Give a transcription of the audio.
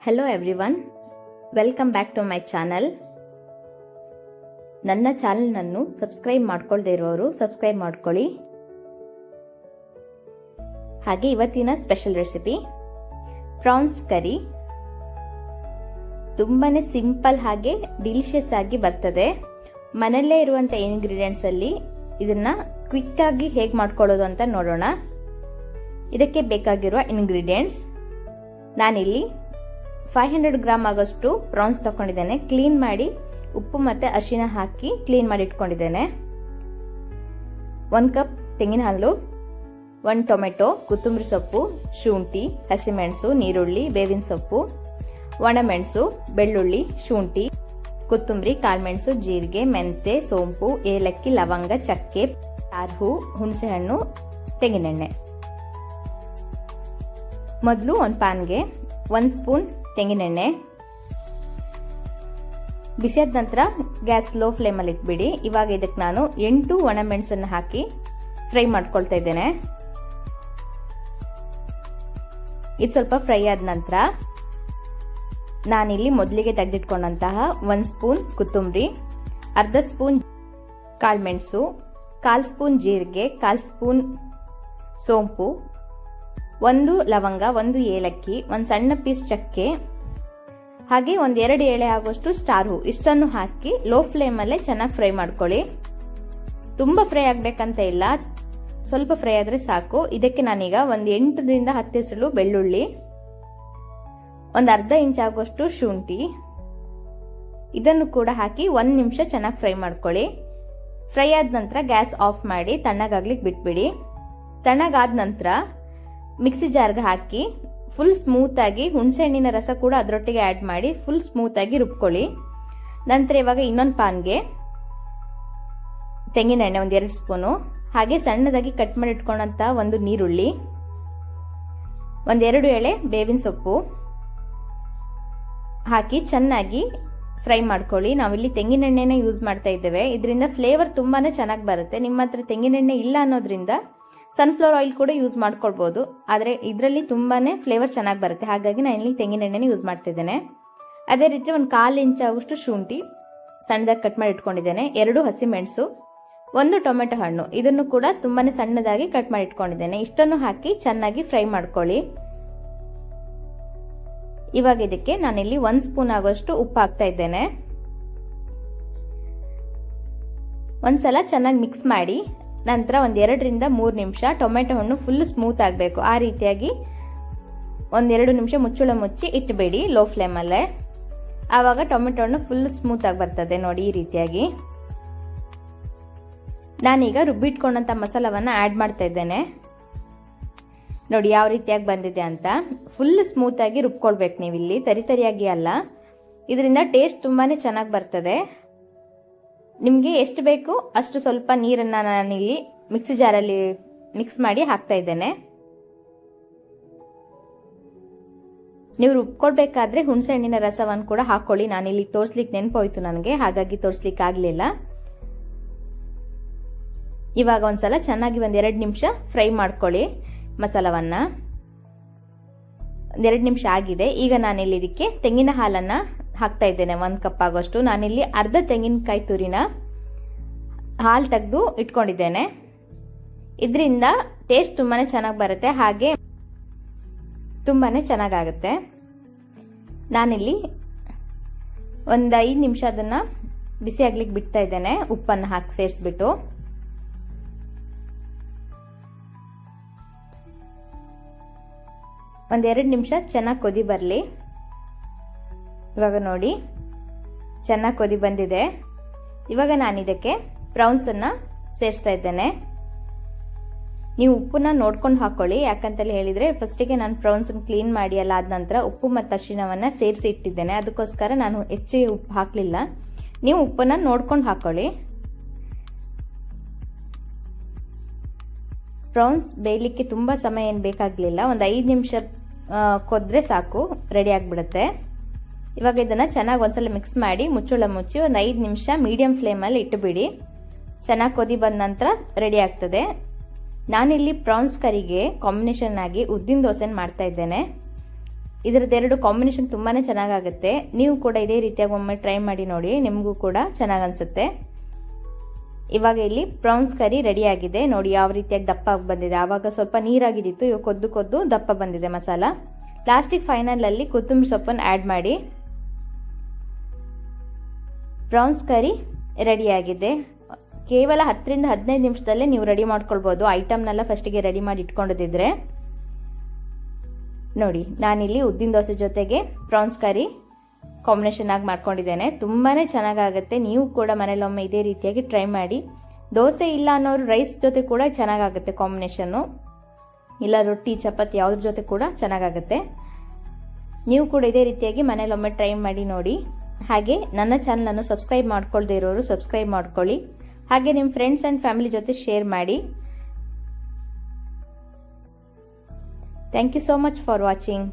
Hello everyone, welcome back to my channel. ನನ್ನ ಚಾನಲ್ನನ್ನು subscribe ಮಾಡ್ಕೊಳ್ದೇ ಇರೋರು ಸಬ್ಸ್ಕ್ರೈಬ್ ಮಾಡ್ಕೊಳ್ಳಿ. ಹಾಗೆ ಇವತ್ತಿನ ಸ್ಪೆಷಲ್ ರೆಸಿಪಿ ಪ್ರಾನ್ಸ್ ಕರಿ. ತುಂಬಾನೇ ಸಿಂಪಲ್ ಹಾಗೆ ಡಿಲಿಷಿಯಸ್ ಆಗಿ ಬರ್ತದೆ. ಮನೆಯಲ್ಲೇ ಇರುವಂತ ಇಂಗ್ರೀಡಿಯೆಂಟ್ಸ್ ಅಲ್ಲಿ ಇದನ್ನ ಕ್ವಿಕ್ ಆಗಿ ಹೇಗೆ ಮಾಡ್ಕೊಳ್ಳೋದು ಅಂತ ನೋಡೋಣ. ಇದಕ್ಕೆ ಬೇಕಾಗಿರುವ ಇಂಗ್ರೀಡಿಯೆಂಟ್ಸ್ ನಾನಿಲ್ಲಿ 500 ಗ್ರಾಮ್ ಆಗೋಷ್ಟು ಪ್ರಾನ್ಸ್ ತಗೊಂಡಿದ್ದೇನೆ. ಕ್ಲೀನ್ ಮಾಡಿ ಉಪ್ಪು ಮತ್ತೆ ಅರಿಶಿನ ಹಾಕಿ ಕ್ಲೀನ್ ಮಾಡಿ ಇಟ್ಕೊಂಡಿದ್ದೇನೆ. 1 ಕಪ್ ತೆಂಗಿನ ಹಾಲು, 1 ಟೊಮೆಟೊ, ಕೊತ್ತಂಬರಿ ಸೊಪ್ಪು, ಶುಂಠಿ, ಹಸಿಮೆಣಸು, ನೀರುಳ್ಳಿ, ಬೇವಿನ ಸೊಪ್ಪು, ಒಣಮೆಣಸು, ಬೆಳ್ಳುಳ್ಳಿ, ಶುಂಠಿ, ಕೊತ್ತಂಬರಿ, ಕಾಳುಮೆಣಸು, ಜೀರಿಗೆ, ಮೆಂತೆ, ಸೋಂಪು, ಏಲಕ್ಕಿ, ಲವಂಗ, ಚಕ್ಕೆ, ಹೂ, ಹುಣಸೆಹಣ್ಣು, ತೆಂಗಿನೆಣ್ಣೆ. ಮೊದಲು ಒಂದು ಪ್ಯಾನ್ಗೆ 1 ಸ್ಪೂನ್ ತೆಂಗಿನೆಣ್ಣೆ ಬಿಸಿಯಾದ ನಂತರ ಗ್ಯಾಸ್ ಲೋ ಫ್ಲೇಮಲ್ಲಿ ಇಟ್ಬಿಡಿ. ಇವಾಗ ಇದಕ್ಕೆ ನಾನು 8 ಒಣಮೆಣಸನ್ನು ಹಾಕಿ ಫ್ರೈ ಮಾಡ್ಕೊಳ್ತಾ ಇದ್ದೇನೆ. ಇದು ಸ್ವಲ್ಪ ಫ್ರೈ ಆದ ನಂತರ ನಾನಿಲ್ಲಿ ಮೊದಲಿಗೆ ತೆಗೆದಿಟ್ಕೊಂಡಂತಹ 1 ಸ್ಪೂನ್ ಕೊತ್ತಂಬರಿ, ಅರ್ಧ ಸ್ಪೂನ್ ಕಾಳುಮೆಣಸು, 1/4 ಸ್ಪೂನ್ ಜೀರಿಗೆ, 1/4 ಸ್ಪೂನ್ ಸೋಂಪು, 1 ಲವಂಗ, 1 ಏಲಕ್ಕಿ, 1 ಸಣ್ಣ ಪೀಸ್ ಚಕ್ಕೆ, ಹಾಗೆ 1-2 ಎಳೆ ಆಗುವಷ್ಟು ಸ್ಟಾರ್ ಹೂ ಇಷ್ಟನ್ನು ಹಾಕಿ ಲೋ ಫ್ಲೇಮ್ ಅಲ್ಲೇ ಚೆನ್ನಾಗಿ ಫ್ರೈ ಮಾಡ್ಕೊಳ್ಳಿ. ತುಂಬಾ ಫ್ರೈ ಆಗ್ಬೇಕಂತ ಇಲ್ಲ, ಸ್ವಲ್ಪ ಫ್ರೈ ಆದ್ರೆ ಸಾಕು. ಇದಕ್ಕೆ ನಾನೀಗ 8ರಿಂದ 10 ಎಸಳು ಬೆಳ್ಳುಳ್ಳಿ, 1 ಅರ್ಧ ಇಂಚ್ ಆಗುವಷ್ಟು ಶುಂಠಿ, ಇದನ್ನು ಕೂಡ ಹಾಕಿ 1 ನಿಮಿಷ ಚೆನ್ನಾಗಿ ಫ್ರೈ ಮಾಡ್ಕೊಳ್ಳಿ. ಫ್ರೈ ಆದ ನಂತರ ಗ್ಯಾಸ್ ಆಫ್ ಮಾಡಿ ತಣ್ಣಗಾಗ್ಲಿಕ್ಕೆ ಬಿಟ್ಬಿಡಿ. ತಣ್ಣಗಾದ ನಂತರ ಮಿಕ್ಸಿ ಜಾರ್ಗೆ ಹಾಕಿ ಫುಲ್ ಸ್ಮೂತ್ ಆಗಿ ಹುಣಸೆ ಹಣ್ಣಿನ ರಸ ಕೂಡ ಅದರೊಟ್ಟಿಗೆ ಆಡ್ ಮಾಡಿ ಫುಲ್ ಸ್ಮೂತ್ ಆಗಿ ರುಬ್ಕೊಳ್ಳಿ. ನಂತರ ಇವಾಗ ಇನ್ನೊಂದು ಪಾನ್ಗೆ ತೆಂಗಿನೆಣ್ಣೆ 1-2 ಸ್ಪೂನು, ಹಾಗೆ ಸಣ್ಣದಾಗಿ ಕಟ್ ಮಾಡಿ ಇಟ್ಕೊಂಡಂತ 1 ನೀರುಳ್ಳಿ, 1-2 ಎಳೆ ಬೇವಿನ ಸೊಪ್ಪು ಹಾಕಿ ಚೆನ್ನಾಗಿ ಫ್ರೈ ಮಾಡ್ಕೊಳ್ಳಿ. ನಾವಿಲ್ಲಿ ತೆಂಗಿನೆಣ್ಣೆನ ಯೂಸ್ ಮಾಡ್ತಾ ಇದ್ದೇವೆ. ಇದರಿಂದ ಫ್ಲೇವರ್ ತುಂಬಾನೇ ಚೆನ್ನಾಗಿ ಬರುತ್ತೆ. ನಿಮ್ಮ ಹತ್ರ ತೆಂಗಿನೆಣ್ಣೆ ಇಲ್ಲ ಅನ್ನೋದ್ರಿಂದ ಸನ್ಫ್ಲವರ್ ಆಯಿಲ್ ಕೂಡ ಯೂಸ್ ಮಾಡ್ಕೊಳ್ಬಹುದು, ಆದರೆ ಇದರಲ್ಲಿ ತುಂಬಾನೇ ಫ್ಲೇವರ್ ಚೆನ್ನಾಗಿ ಬರುತ್ತೆ. ಹಾಗಾಗಿ ನಾನು ಇಲ್ಲಿ ತೆಂಗಿನೆಣ್ಣೆನ ಯೂಸ್ ಮಾಡ್ತಿದ್ದೇನೆ. ಅದೇ ರೀತಿ 1/4 ಇಂಚ್ ಆಗುವಷ್ಟು ಶುಂಠಿ ಸಣ್ಣದಾಗಿ ಕಟ್ ಮಾಡಿ ಇಟ್ಕೊಂಡಿದ್ದೇನೆ, 2 ಹಸಿಮೆಣಸು, 1 ಟೊಮೆಟೊ ಹಣ್ಣು, ಇದನ್ನು ಕೂಡ ತುಂಬಾನೇ ಸಣ್ಣದಾಗಿ ಕಟ್ ಮಾಡಿ ಇಟ್ಕೊಂಡಿದ್ದೇನೆ. ಇಷ್ಟನ್ನು ಹಾಕಿ ಚೆನ್ನಾಗಿ ಫ್ರೈ ಮಾಡ್ಕೊಳ್ಳಿ. ಇವಾಗ ಇದಕ್ಕೆ ನಾನಿಲ್ಲಿ 1 ಸ್ಪೂನ್ ಆಗುವಷ್ಟು ಉಪ್ಪು ಹಾಕ್ತಾ ಇದ್ದೇನೆ. ಒಂದ್ಸಲ ಚೆನ್ನಾಗಿ ಮಿಕ್ಸ್ ಮಾಡಿ ನಂತರ 1-2ರಿಂದ 3 ನಿಮಿಷ ಟೊಮೆಟೊ ಹಣ್ಣು ಫುಲ್ ಸ್ಮೂತ್ ಆಗಬೇಕು. ಆ ರೀತಿಯಾಗಿ 1-2 ನಿಮಿಷ ಮುಚ್ಚಳ ಮುಚ್ಚಿ ಇಟ್ಟಬೇಡಿ ಲೋ ಫ್ಲೇಮಲ್ಲೇ. ಆವಾಗ ಟೊಮೆಟೊ ಹಣ್ಣು ಫುಲ್ ಸ್ಮೂತ್ ಆಗಿ ಬರ್ತದೆ. ನೋಡಿ ಈ ರೀತಿಯಾಗಿ. ನಾನೀಗ ರುಬ್ಬಿಟ್ಕೊಂಡಂತ ಮಸಾಲವನ್ನ ಆಡ್ ಮಾಡ್ತಾ ಇದ್ದೇನೆ. ನೋಡಿ ಯಾವ ರೀತಿಯಾಗಿ ಬಂದಿದೆ ಅಂತ. ಫುಲ್ ಸ್ಮೂತ್ ಆಗಿ ರುಬ್ಕೊಳ್ಬೇಕು ನೀವಿಲ್ಲಿ, ತರಿತರಿಯಾಗಿ ಅಲ್ಲ. ಇದರಿಂದ ಟೇಸ್ಟ್ ತುಂಬಾನೇ ಚೆನ್ನಾಗಿ ಬರ್ತದೆ. ನಿಮಗೆ ಎಷ್ಟು ಬೇಕು ಅಷ್ಟು ಸ್ವಲ್ಪ ನೀರನ್ನ ನಾನಿಲ್ಲಿ ಮಿಕ್ಸಿ ಜಾರಲ್ಲಿ ಮಿಕ್ಸ್ ಮಾಡಿ ಹಾಕ್ತಾ ಇದ್ದೇನೆ. ನೀವು ರುಬ್ಕೊಳ್ಬೇಕಾದ್ರೆ ಹುಣಸೆ ಹಣ್ಣಿನ ರಸವನ್ನು ಕೂಡ ಹಾಕೊಳ್ಳಿ. ನಾನಿಲ್ಲಿ ತೋರಿಸ್ಲಿಕ್ಕೆ ನೆನಪೋಯ್ತು ನನಗೆ, ಹಾಗಾಗಿ ತೋರಿಸ್ಲಿಕ್ಕೆ ಆಗ್ಲಿಲ್ಲ. ಇವಾಗ ಒಂದ್ಸಲ ಚೆನ್ನಾಗಿ 1-2 ನಿಮಿಷ ಫ್ರೈ ಮಾಡ್ಕೊಳ್ಳಿ ಮಸಾಲವನ್ನ. 1-2 ನಿಮಿಷ ಆಗಿದೆ. ಈಗ ನಾನಿಲ್ಲಿ ಇದಕ್ಕೆ ತೆಂಗಿನ ಹಾಲನ್ನ ಹಾಕ್ತಾ ಇದ್ದೇನೆ. 1 ಕಪ್ ಆಗೋಷ್ಟು. ನಾನಿಲ್ಲಿ ಅರ್ಧ ತೆಂಗಿನಕಾಯಿ ತುರಿನ ಹಾಲು ತೆಗೆದು ಇಟ್ಕೊಂಡಿದ್ದೇನೆ. ಇದರಿಂದ ಟೇಸ್ಟ್ ತುಂಬಾನೇ ಚೆನ್ನಾಗಿ ಬರುತ್ತೆ, ಹಾಗೆ ತುಂಬಾನೇ ಚೆನ್ನಾಗಾಗುತ್ತೆ. ನಾನಿಲ್ಲಿ 5 ನಿಮಿಷ ಅದನ್ನ ಬಿಸಿ ಆಗ್ಲಿಕ್ಕೆ ಬಿಡ್ತಾ ಇದ್ದೇನೆ, ಉಪ್ಪನ್ನು ಹಾಕಿ ಸೇರಿಸ್ಬಿಟ್ಟು. ಒಂದು 2 ನಿಮಿಷ ಚೆನ್ನಾಗಿ ಕೊದಿ ಬರಲಿ. ಇವಾಗ ನೋಡಿ ಚೆನ್ನಾಗಿ ಕೊದಿ ಬಂದಿದೆ. ಇವಾಗ ನಾನು ಇದಕ್ಕೆ ಪ್ರಾನ್ಸ್ ಅನ್ನ ಸೇರಿಸ್ತಾ ಇದ್ದೇನೆ. ನೀವು ಉಪ್ಪನ್ನ ನೋಡ್ಕೊಂಡು ಹಾಕೊಳ್ಳಿ. ಯಾಕಂತ ಹೇಳಿದ್ರೆ ಫಸ್ಟಿಗೆ ನಾನು ಪ್ರಾನ್ಸ್ ಕ್ಲೀನ್ ಮಾಡಿ ಅಲ್ಲ ಆದ ನಂತರ ಉಪ್ಪು ಮತ್ತು ಅರಿಶಿನವನ್ನ ಸೇರಿಸಿ ಇಟ್ಟಿದ್ದೇನೆ. ಅದಕ್ಕೋಸ್ಕರ ನಾನು ಹೆಚ್ಚಿಗೆ ಉಪ್ಪು ಹಾಕಲಿಲ್ಲ. ನೀವು ಉಪ್ಪನ್ನ ನೋಡ್ಕೊಂಡು ಹಾಕೊಳ್ಳಿ. ಪ್ರಾನ್ಸ್ ಬೇಯಲಿಕ್ಕೆ ತುಂಬಾ ಸಮಯ ಏನು ಬೇಕಾಗಲಿಲ್ಲ, ಒಂದು 5 ನಿಮಿಷ ಕೊದ್ರೆ ಸಾಕು, ರೆಡಿ ಆಗಿಬಿಡುತ್ತೆ. ಇವಾಗ ಇದನ್ನ ಚೆನ್ನಾಗಿ ಒಂದ್ಸಲ ಮಿಕ್ಸ್ ಮಾಡಿ ಮುಚ್ಚಳ ಮುಚ್ಚಿ ಒಂದು 5 ನಿಮಿಷ ಮೀಡಿಯಂ ಫ್ಲೇಮಲ್ಲಿ ಇಟ್ಟುಬಿಡಿ. ಚೆನ್ನಾಗಿ ಕೊದಿ ಬಂದ ನಂತರ ರೆಡಿ ಆಗ್ತದೆ. ನಾನಿಲ್ಲಿ ಪ್ರಾನ್ಸ್ ಕರಿಗೆ ಕಾಂಬಿನೇಷನ್ ಆಗಿ ಉದ್ದಿನ ದೋಸೆನ ಮಾಡ್ತಾ ಇದ್ದೇನೆ. ಇದರದ್ದೆರಡು ಕಾಂಬಿನೇಷನ್ ತುಂಬಾ ಚೆನ್ನಾಗಾಗುತ್ತೆ. ನೀವು ಕೂಡ ಇದೇ ರೀತಿಯಾಗಿ ಒಮ್ಮೆ ಟ್ರೈ ಮಾಡಿ ನೋಡಿ, ನಿಮಗೂ ಕೂಡ ಚೆನ್ನಾಗಿ ಅನಿಸುತ್ತೆ. ಇವಾಗ ಇಲ್ಲಿ ಪ್ರಾನ್ಸ್ ಕರಿ ರೆಡಿಯಾಗಿದೆ ನೋಡಿ, ಯಾವ ರೀತಿಯಾಗಿ ದಪ್ಪ ಬಂದಿದೆ. ಆವಾಗ ಸ್ವಲ್ಪ ನೀರಾಗಿದ್ದಿತ್ತು, ಇವಾಗ ಕೊದ್ದು ಕೊದ್ದು ದಪ್ಪ ಬಂದಿದೆ ಮಸಾಲ. ಲಾಸ್ಟಿಗೆ ಫೈನಲಲ್ಲಿ ಕೊತ್ತಂಬರಿ ಸೊಪ್ಪನ್ನು ಆ್ಯಡ್ ಮಾಡಿ. ಪ್ರಾನ್ಸ್ ಕರಿ ರೆಡಿಯಾಗಿದೆ. ಕೇವಲ 10ರಿಂದ 15 ನಿಮಿಷದಲ್ಲೇ ನೀವು ರೆಡಿ ಮಾಡ್ಕೊಳ್ಬೋದು. ಐಟಮ್ನೆಲ್ಲ ಫಸ್ಟಿಗೆ ರೆಡಿ ಮಾಡಿ ಇಟ್ಕೊಂಡಿದ್ದರೆ ನೋಡಿ. ನಾನಿಲ್ಲಿ ಉದ್ದಿನ ದೋಸೆ ಜೊತೆಗೆ ಪ್ರಾನ್ಸ್ ಕರಿ ಕಾಂಬಿನೇಷನ್ ಆಗಿ ಮಾಡ್ಕೊಂಡಿದ್ದೇನೆ. ತುಂಬಾ ಚೆನ್ನಾಗಾಗುತ್ತೆ. ನೀವು ಕೂಡ ಮನೇಲೊಮ್ಮೆ ಇದೇ ರೀತಿಯಾಗಿ ಟ್ರೈ ಮಾಡಿ. ದೋಸೆ ಇಲ್ಲ ಅನ್ನೋರು ರೈಸ್ ಜೊತೆ ಕೂಡ ಚೆನ್ನಾಗಾಗುತ್ತೆ ಕಾಂಬಿನೇಷನ್ನು, ಇಲ್ಲ ರೊಟ್ಟಿ ಚಪಾತಿ ಯಾವುದ್ರ ಜೊತೆ ಕೂಡ ಚೆನ್ನಾಗಾಗುತ್ತೆ. ನೀವು ಕೂಡ ಇದೇ ರೀತಿಯಾಗಿ ಮನೇಲೊಮ್ಮೆ ಟ್ರೈ ಮಾಡಿ ನೋಡಿ. ಹಾಗೆ ನನ್ನ ಚಾನಲನ್ನು ಸಬ್ಸ್ಕ್ರೈಬ್ ಮಾಡ್ಕೊಳ್ದೇ ಇರೋರು ಸಬ್ಸ್ಕ್ರೈಬ್ ಮಾಡ್ಕೊಳ್ಳಿ. ಹಾಗೆ ನಿಮ್ಮ ಫ್ರೆಂಡ್ಸ್ ಆ್ಯಂಡ್ ಫ್ಯಾಮಿಲಿ ಜೊತೆ ಶೇರ್ ಮಾಡಿ. Thank you so much for watching.